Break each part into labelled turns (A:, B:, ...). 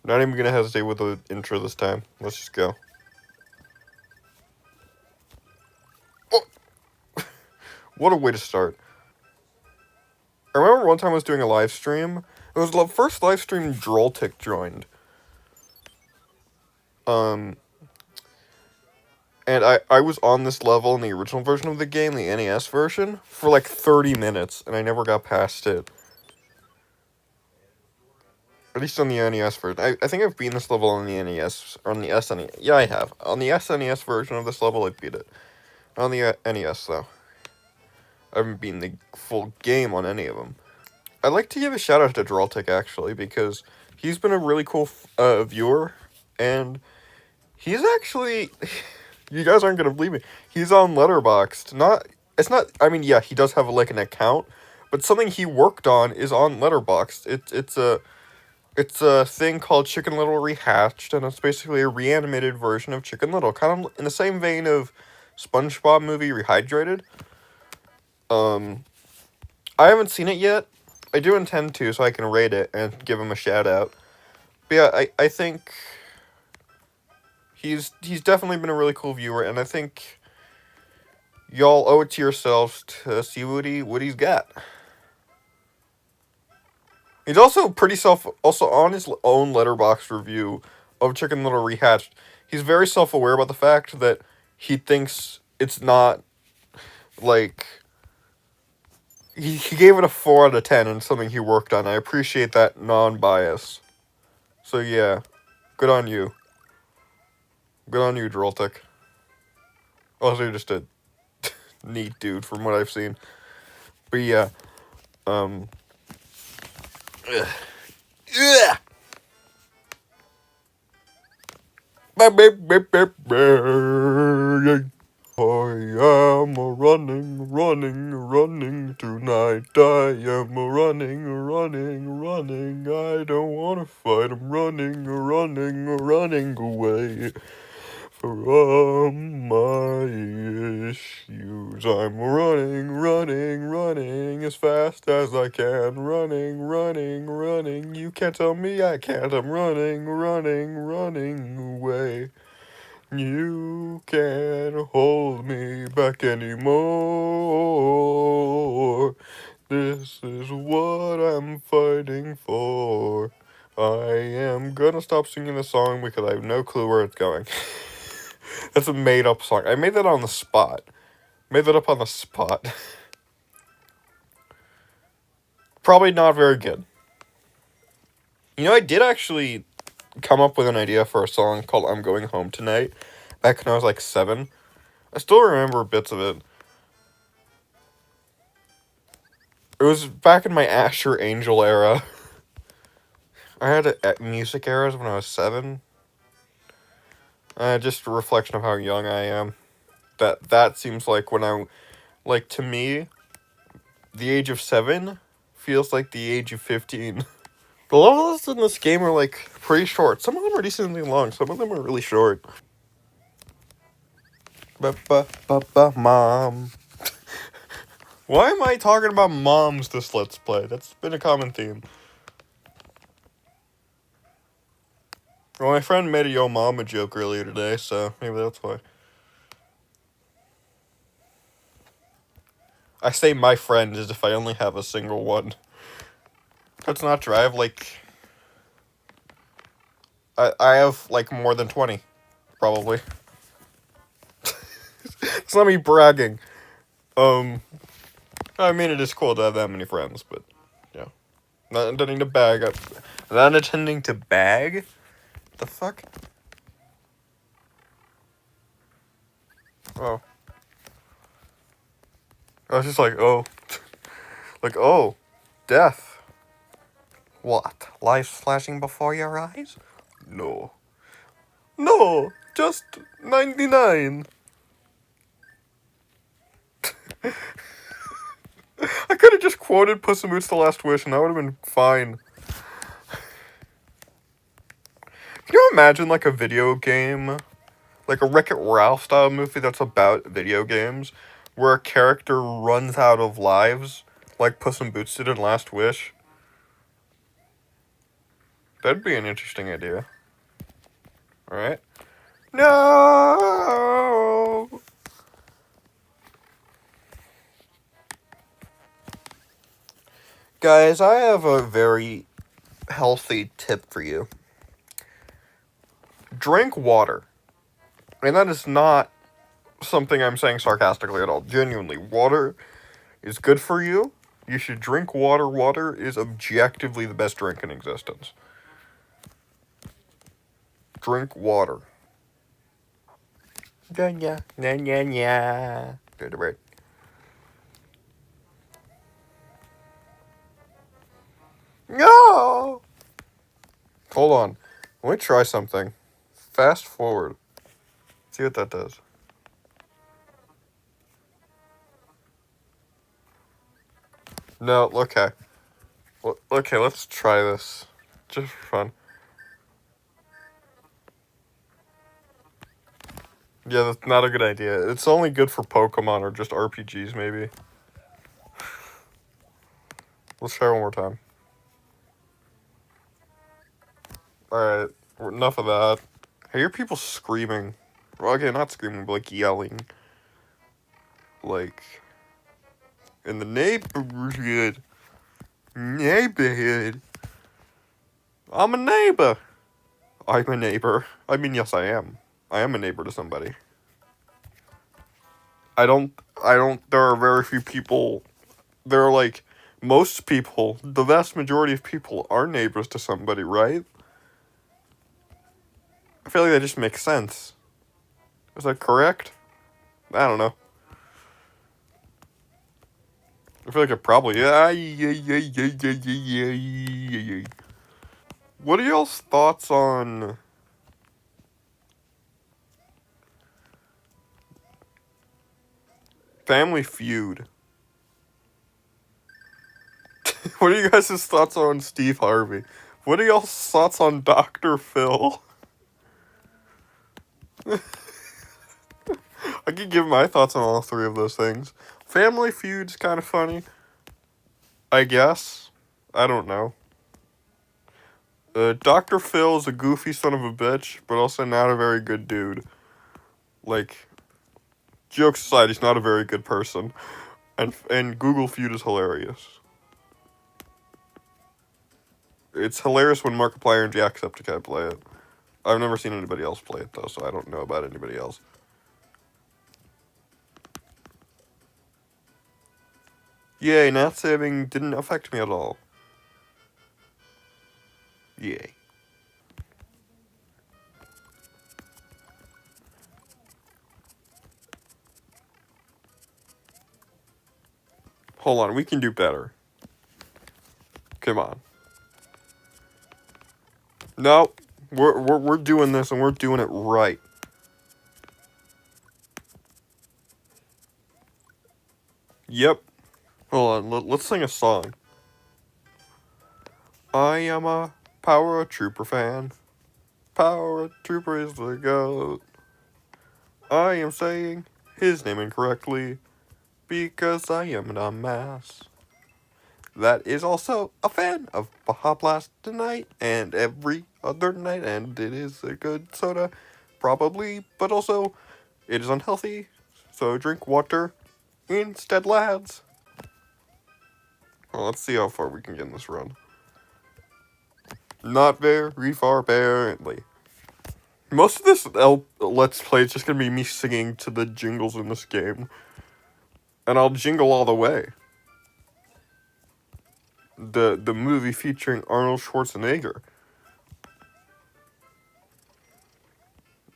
A: Not even gonna hesitate with the intro this time. Let's just go. Oh, what a way to start. I remember one time I was doing a live stream. It was the first live stream Drolltick joined. And I was on this level in the original version of the game, the NES version, for like 30 minutes, and I never got past it. At least on the NES version. I think I've beaten this level on the NES, or on the SNES. Yeah, I have. On the SNES version of this level, I beat it. On the NES, though. I haven't beaten the full game on any of them. I'd like to give a shout out to Drolltick, actually, because he's been a really cool viewer, and he's actually... You guys aren't gonna believe me. He's on Letterboxd. I mean, yeah, he does have like an account, but something he worked on is on Letterboxd. It's a thing called Chicken Little Rehatched, and it's basically a reanimated version of Chicken Little, kind of in the same vein of SpongeBob movie Rehydrated. I haven't seen it yet. I do intend to, so I can rate it and give him a shout out. But yeah, I think he's definitely been a really cool viewer, and I think y'all owe it to yourselves to see what he's got. He's also also on his own Letterboxd review of Chicken Little Rehatched. He's very self-aware about the fact that he thinks it's not like he gave it a 4 out of 10 and something he worked on. I appreciate that non-bias. So yeah, good on you. Good on you, Drolltick. Also, you're just a neat dude from what I've seen. But yeah, ugh. Yeah. I am running tonight. I am running. I don't wanna fight. I'm running away from my issues. I'm running as fast as I can. Running. You can't tell me I can't. I'm running away. You can't hold me back anymore. This is what I'm fighting for. I am gonna stop singing the song because I have no clue where it's going. That's a made-up song. I made that on the spot. Made that up on the spot. Probably not very good. You know, I did actually come up with an idea for a song called I'm Going Home Tonight back when I was like 7. I still remember bits of it. It was back in my Asher Angel era. I had music eras when I was 7. Just a reflection of how young I am. That seems like like to me, the age of 7 feels like the age of 15. The levels in this game are like pretty short. Some of them are decently long. Some of them are really short. Mom. Why am I talking about moms this Let's Play? That's been a common theme. Well, my friend made a yo mama joke earlier today, so maybe that's why. I say my friend as if I only have a single one. That's not true. I have like... I have like more than 20. Probably. It's not me bragging. I mean, it is cool to have that many friends, but... Yeah. Not intending to bag. Not intending to bag? The fuck? Oh. I was just like, oh. Like, oh. Death. What? Life flashing before your eyes? No. No! Just 99! I could have just quoted Puss in Boots: The Last Wish and that would have been fine. Can you imagine, like, a video game? Like a Wreck-It Ralph style movie that's about video games, where a character runs out of lives, Like Puss in Boots did in Last Wish. That'd be an interesting idea. Alright. No! Guys, I have a very healthy tip for you. Drink water. And that is not something I'm saying sarcastically at all. Genuinely, water is good for you. You should drink water. Water is objectively the best drink in existence. Drink water. Yeah. Good, right. No! Hold on. Let me try something. Fast forward. See what that does. No, okay. Okay, let's try this. Just for fun. Yeah, that's not a good idea. It's only good for Pokemon or just RPGs, maybe. Let's try one more time. Alright, enough of that. I hear people screaming. Well, okay, not screaming, but like yelling. Like, in the neighborhood. Neighborhood. I'm a neighbor. I'm a neighbor. I mean, yes, I am. I am a neighbor to somebody. There are very few people. There are like, most people, the vast majority of people are neighbors to somebody, right? I feel like that just makes sense. Is that correct? I don't know. I feel like it probably. What are y'all's thoughts on Family Feud? What are you guys' thoughts on Steve Harvey? What are y'all's thoughts on Dr. Phil? I could give my thoughts on all three of those things. Family Feud's kind of funny. I guess. I don't know. Dr. Phil is a goofy son of a bitch, but also not a very good dude. Like, jokes aside, he's not a very good person. And Google Feud is hilarious. It's hilarious when Markiplier and Jacksepticeye play it. I've never seen anybody else play it, though, so I don't know about anybody else. Yay, not saving didn't affect me at all. Yay. Hold on, we can do better. Come on. No, we're doing this and we're doing it right. Yep. Hold on, let's sing a song. I am a Power Trooper fan. Power Trooper is the GOAT. I am saying his name incorrectly because I am a dumbass. That is also a fan of Baja Blast tonight and every other night, and it is a good soda, probably, but also it is unhealthy, so drink water instead, lads. Well, let's see how far we can get in this run. Not very far, apparently. Most of this Let's Play is just gonna be me singing to the jingles in this game. And I'll jingle all the way. The movie featuring Arnold Schwarzenegger.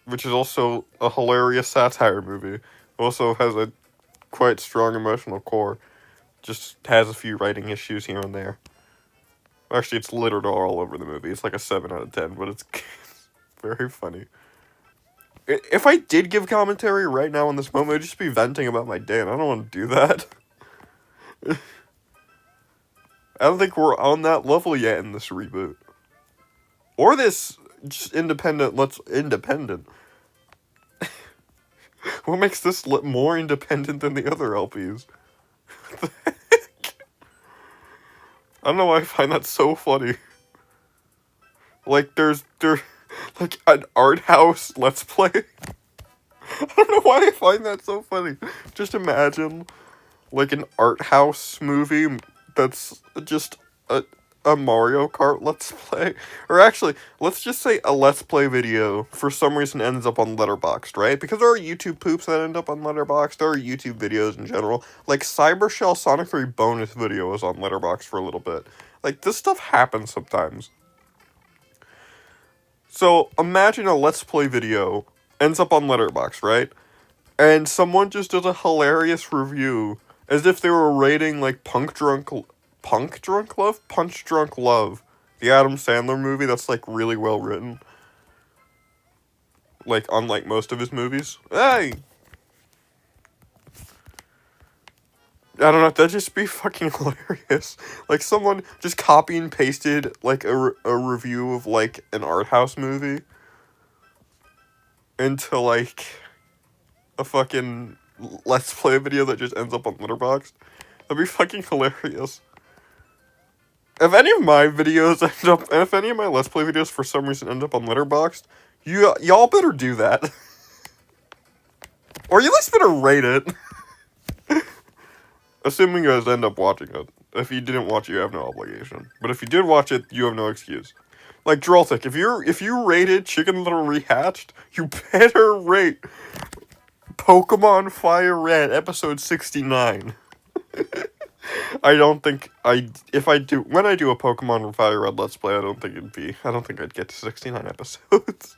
A: Which is also a hilarious satire movie. Also has a quite strong emotional core. Just has a few writing issues here and there. Actually, it's littered all over the movie. It's like a 7 out of 10, but it's very funny. If I did give commentary right now in this moment, I'd just be venting about my day, and I don't want to do that. I don't think we're on that level yet in this reboot. Or this just independent, independent. What makes this more independent than the other LPs? What the heck? I don't know why I find that so funny. Like, there's like, an art house Let's Play. I don't know why I find that so funny. Just imagine, like, an art house movie that's just a Mario Kart Let's Play. Or actually, let's just say a Let's Play video for some reason ends up on Letterboxd, right? Because there are YouTube poops that end up on Letterboxd. There are YouTube videos in general. Like, Cybershell Sonic 3 bonus video was on Letterboxd for a little bit. Like, this stuff happens sometimes. So, imagine a Let's Play video ends up on Letterboxd, right? And someone just does a hilarious review as if they were rating, like, Punch Drunk Love, the Adam Sandler movie that's, like, really well written. Like, unlike most of his movies. Hey! I don't know, that'd just be fucking hilarious. Like, someone just copy and pasted, like, a review of, like, an art house movie into, like, a fucking Let's Play video that just ends up on Letterboxd. That'd be fucking hilarious. If any of my videos end up, and if any of my Let's Play videos for some reason end up on Letterboxd, y'all better do that. Or you at least better rate it. Assuming you guys end up watching it. If you didn't watch it, you have no obligation. But if you did watch it, you have no excuse. Like, Droltic, if you rated Chicken Little Rehatched, you better rate Pokemon Fire Red episode 69. I don't think when I do a Pokemon Fire Red Let's Play, I don't think I'd get to 69 episodes.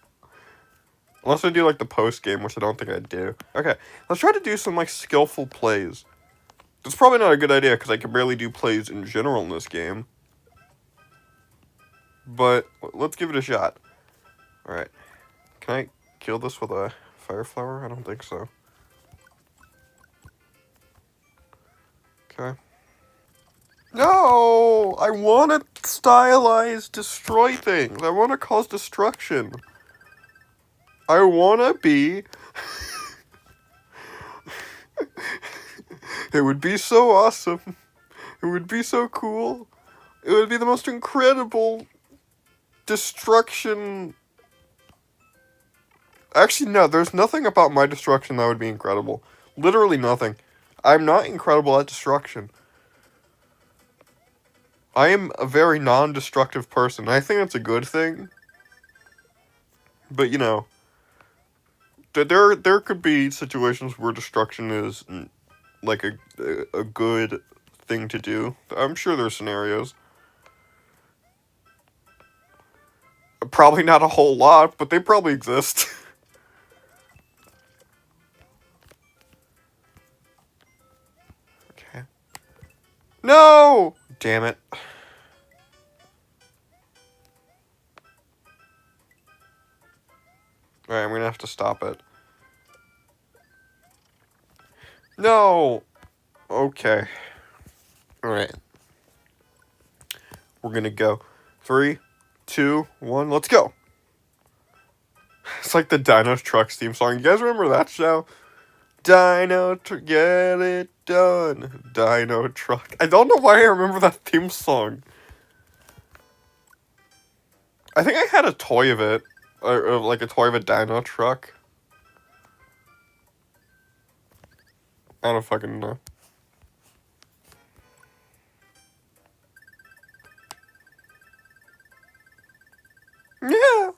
A: Unless I do, like, the post-game, which I don't think I'd do. Okay, let's try to do some, like, skillful plays. It's probably not a good idea, because I can barely do plays in general in this game. But, let's give it a shot. Alright. Can I kill this with a fire flower? I don't think so. Okay. No! I want to stylize destroy things. I want to cause destruction. I want to be... It would be so awesome. It would be so cool. It would be the most incredible destruction... Actually, no, there's nothing about my destruction that would be incredible. Literally nothing. I'm not incredible at destruction. I am a very non-destructive person. I think that's a good thing. But, you know, there could be situations where destruction is, like, a good thing to do. I'm sure there's scenarios. Probably not a whole lot, but they probably exist. Okay. No! Damn it. Alright, I'm gonna have to stop it. No! Okay. Alright. We're gonna go. 3, 2, 1, let's go! It's like the Dino Trucks theme song. You guys remember that show? Get it done. Dino Truck. I don't know why I remember that theme song. I think I had a toy of it. Or like a toy of a Dino Truck. I don't fucking know. Yeah.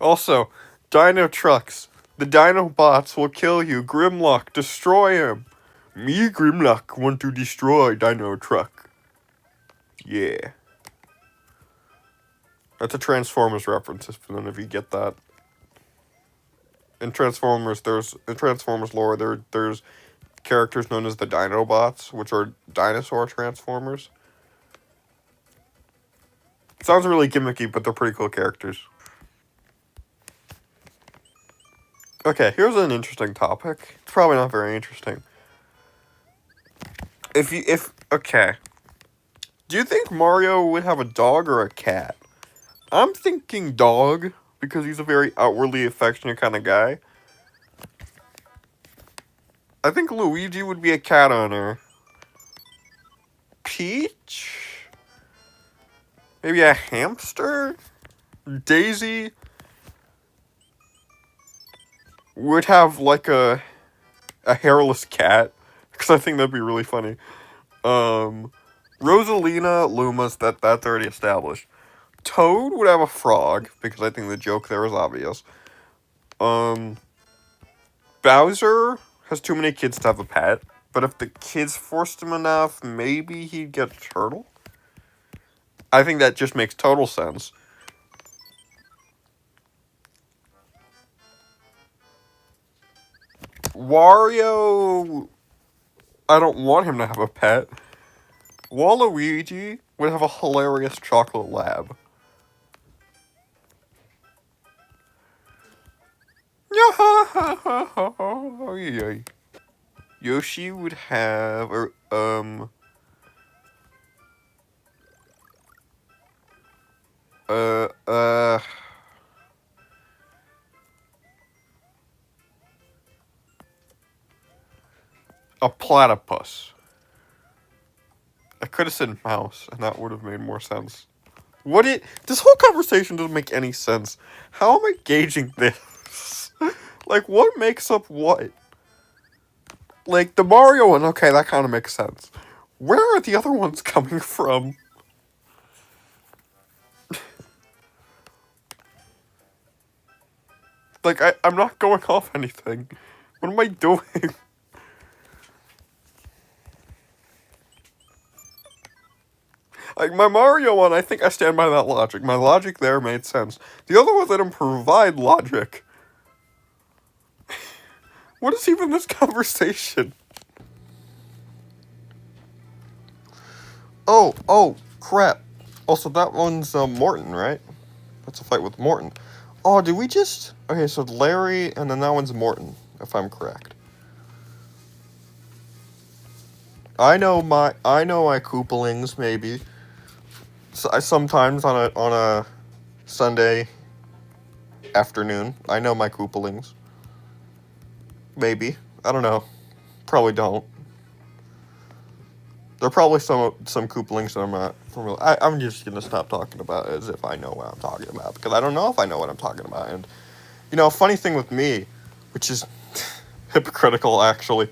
A: Also, Dino Trucks. The Dino Bots will kill you. Grimlock, destroy him. Me, Grimlock, want to destroy Dino Truck. Yeah. That's a Transformers reference, if none of you get that. In Transformers lore, there's characters known as the Dinobots, which are dinosaur Transformers. Sounds really gimmicky, but they're pretty cool characters. Okay, here's an interesting topic. It's probably not very interesting. Okay. Do you think Mario would have a dog or a cat? I'm thinking dog, because he's a very outwardly affectionate kind of guy. I think Luigi would be a cat owner. Peach? maybe a hamster? Daisy would have like a hairless cat, because I think that'd be really funny. Rosalina, Luma's, that's already established. Toad would have a frog, because I think the joke there is obvious. Bowser has too many kids to have a pet, but if the kids forced him enough, maybe he'd get a turtle? I think that just makes total sense. Wario, I don't want him to have a pet. Waluigi would have a hilarious chocolate lab. Yoshi would have, uh, uh, a platypus. I could have said mouse, and that would have made more sense. This whole conversation doesn't make any sense. How am I gauging this? Like, what makes up what? Like, the Mario one, okay, that kind of makes sense. Where are the other ones coming from? Like, I'm not going off anything. What am I doing? Like, my Mario one, I think I stand by that logic. My logic there made sense. The other ones, I didn't provide logic. What is even this conversation? Oh, crap. Also, that one's, Morton, right? That's a fight with Morton. Oh, did we just... Okay, so Larry, and then that one's Morton, if I'm correct. I know my Koopalings, maybe. So sometimes on a Sunday afternoon, I know my Koopalings. Maybe. I don't know. Probably don't. There are probably some Koopalings that I'm not familiar. I'm just gonna stop talking about it as if I know what I'm talking about, because I don't know if I know what I'm talking about. And a funny thing with me, which is hypocritical actually,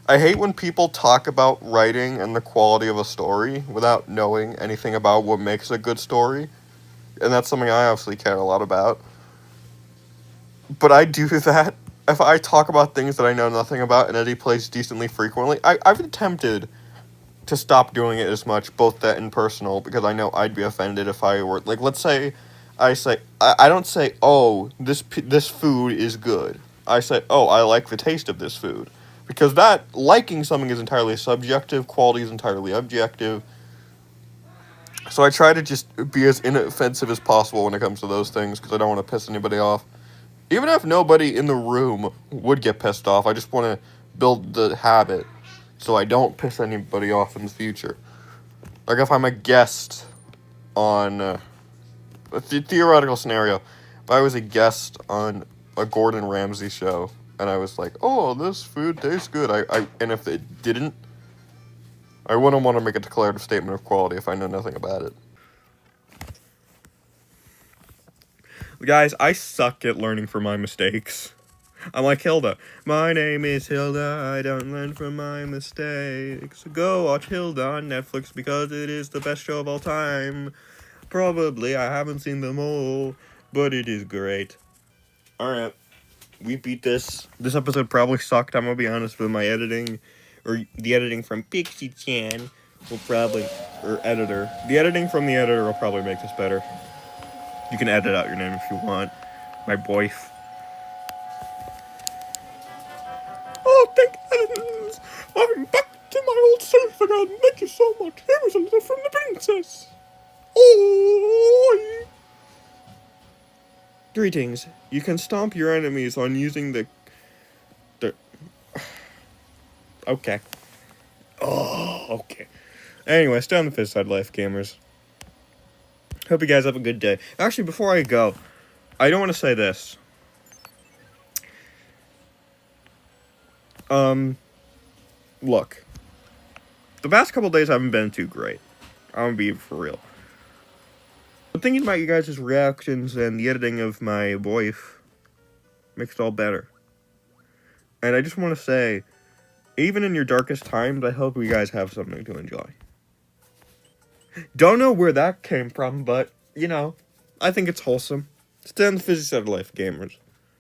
A: I hate when people talk about writing and the quality of a story without knowing anything about what makes a good story. And that's something I obviously care a lot about. But I do that if I talk about things that I know nothing about and Eddy plays decently frequently. I've attempted to stop doing it as much, both that and personal, because I know I'd be offended if I were... Like, let's say I don't say, oh, this food is good. I say, oh, I like the taste of this food. Because liking something is entirely subjective, quality is entirely objective. So I try to just be as inoffensive as possible when it comes to those things, because I don't want to piss anybody off. Even if nobody in the room would get pissed off, I just want to build the habit so I don't piss anybody off in the future. Like if I'm a guest on a theoretical scenario, if I was a guest on a Gordon Ramsay show and I was like, oh, this food tastes good, and if it didn't, I wouldn't want to make a declarative statement of quality if I know nothing about it. Guys, I suck at learning from my mistakes. I'm like Hilda. My name is Hilda, I don't learn from my mistakes. Go watch Hilda on Netflix because it is the best show of all time. Probably, I haven't seen them all, but it is great. Alright, we beat this. This episode probably sucked, I'm gonna be honest with my editing. Or the editing from Pixie-chan will probably... Or editor. The editing from the editor will probably make this better. You can edit out your name if you want. My wife. Oh, thank heavens! I'm back to my old self again. Thank you so much. Here is a letter from the princess. Oh! Greetings. You can stomp your enemies on using the... Okay. Oh, okay. Anyway, stay on the fizz side, life gamers. Hope you guys have a good day. Actually, before I go, I don't want to say this. Look. The past couple days haven't been too great. I'm gonna be for real. But thinking about you guys' reactions and the editing of my voice makes it all better. And I just want to say, even in your darkest times, I hope you guys have something to enjoy. Don't know where that came from, but, you know, I think it's wholesome. Stay on the physics side of life, gamers.